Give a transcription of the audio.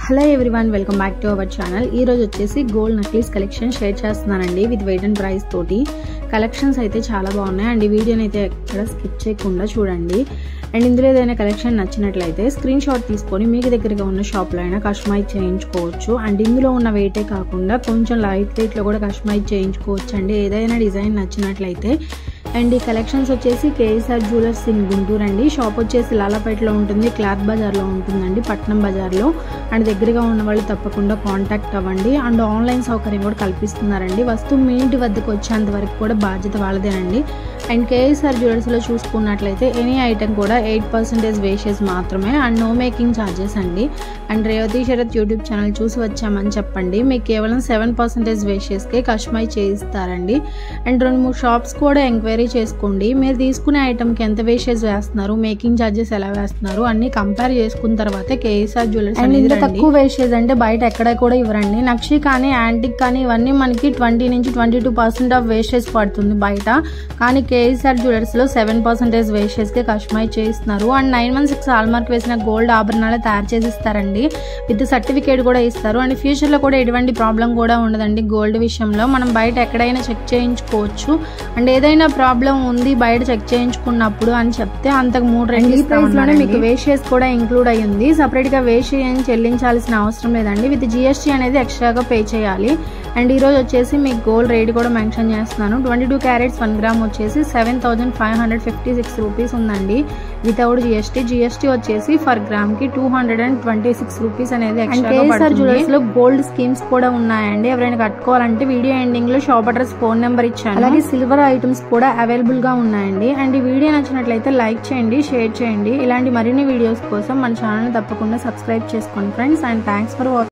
Hello everyone, welcome back to our channel. ఈ రోజు వచ్చేసి గోల్డ్ నక్లీస్ కలెక్షన్ షేర్ చేస్తున్నానండి విత్ వెయిట్ అండ్ ప్రైస్ తోటి. కలెక్షన్స్ అయితే చాలా బాగున్నాయి అండ్ ఈ వీడియోని అయితే ఎక్కడ స్కిప్ చేయకుండా చూడండి. అండ్ ఇందులో ఏదైనా కలెక్షన్ నచ్చినట్లయితే స్క్రీన్ షాట్ తీసుకొని మీకు దగ్గరగా ఉన్న షాప్లో అయినా కస్టమైజ్ చేయించుకోవచ్చు. అండ్ ఇందులో ఉన్న వెయిటే కాకుండా కొంచెం లైట్ వెయిట్లో కూడా కస్టమైజ్ చేయించుకోవచ్చు అండి ఏదైనా డిజైన్ నచ్చినట్లయితే. అండ్ ఈ కలెక్షన్స్ వచ్చేసి కేఎస్ఆర్ జ్యువెలర్స్ ఇన్ గుంటూరు అండి. షాప్ వచ్చేసి లాలాపేటలో ఉంటుంది, క్లాత్ బజార్లో ఉంటుందండి, పట్నం బజార్లో. అండ్ దగ్గరగా ఉన్న వాళ్ళు తప్పకుండా కాంటాక్ట్ అవ్వండి. అండ్ ఆన్లైన్ సౌకర్యం కూడా కల్పిస్తున్నారండి. వస్తువు మీ ఇంటి వద్దకు వచ్చేంత వరకు కూడా బాధ్యత వాళ్ళదేనండి. అండ్ కేఎస్ఆర్ జ్యువెలర్స్లో చూసుకున్నట్లయితే ఎనీ ఐటెం కూడా 8% వేషెస్ మాత్రమే అండ్ నో మేకింగ్ ఛార్జెస్ అండి. And Revathi Sarath YouTube channel చూసి వచ్చామని చెప్పండి, మీకు కేవలం 7% వేషెస్కే కస్టమైజ్ చేయిస్తారండి. అండ్ 2-3 షాప్స్ కూడా ఎంక్వైరీ చేసుకోండి. మీరు తీసుకునే ఐటమ్కి ఎంత వేషెస్ వేస్తున్నారు, మేకింగ్ ఛార్జెస్ ఎలా వేస్తున్నారు అన్ని కంపేర్ చేసుకున్న తర్వాత కేఎస్ఆర్ జ్యువెలర్స్ అనేది తక్కువ వేషెస్ అంటే బయట ఎక్కడ కూడా ఇవ్వరండి. నక్షి కానీ యాంటిక్ కానీ ఇవన్నీ మనకి 20 నుంచి 22% ఆఫ్ వేషెస్ పడుతుంది బయట. కానీ కేఎస్ఆర్ జ్యువెలర్స్ లో 7% వేషెస్ కి కస్టమైజ్ చేయిస్తున్నారు. అండ్ 916 హాల్మార్క్ వేసిన గోల్డ్ ఆభరణాలు తయారు చేసి ఇస్తారండి. విత్ సర్టిఫికేట్ కూడా ఇస్తారు. అండ్ ఫ్యూచర్ లో కూడా ఎటువంటి ప్రాబ్లం కూడా ఉండదండి. గోల్డ్ విషయంలో మనం బయట ఎక్కడైనా చెక్ చేయించుకోవచ్చు. అండ్ ఏదైనా ప్రాబ్లం ఉంది బయట చెక్ చేయించుకున్నప్పుడు అని చెప్తే అంతకు 3 రెట్లు ప్రైస్ లోనే మీకు వేషెస్ కూడా ఇంక్లూడ్ అయ్యింది. సపరేట్ గా వేషి ఏం చెల్లించాల్సిన అవసరం లేదండి. విత్ జిఎస్టీ అనేది ఎక్స్ట్రాగా పే చేయాలి. అండ్ ఈ రోజు వచ్చేసి మీకు గోల్డ్ రేట్ కూడా మెన్షన్ చేస్తున్నాను. 22 క్యారెట్స్ 1 గ్రామ్ వచ్చేసి 7,556 రూపీస్ ఉందండి వితౌట్ జిఎస్టీ. జిఎస్టీ వచ్చేసి ఫర్ గ్రామ్ కి 226 రూపీస్ అనేది ఎక్స్ట్రా పడుతుంది. జ్యువెలర్స్ లో గోల్డ్ స్కీమ్స్ కూడా ఉన్నాయండి. ఎవరైనా కట్టుకోవాలంటే వీడియో ఎండింగ్ లో షాప్ అడ్రస్, ఫోన్ నెంబర్ ఇచ్చాను. అలాగే సిల్వర్ ఐటమ్స్ కూడా అవైలబుల్ గా ఉన్నాయండి. అండ్ ఈ వీడియో నచ్చినట్లయితే లైక్ చేయండి, షేర్ చేయండి. ఇలాంటి మరిన్ని వీడియోస్ కోసం మన ఛానల్ తప్పకుండా సబ్స్క్రైబ్ చేసుకోండి friends. And thanks for watching.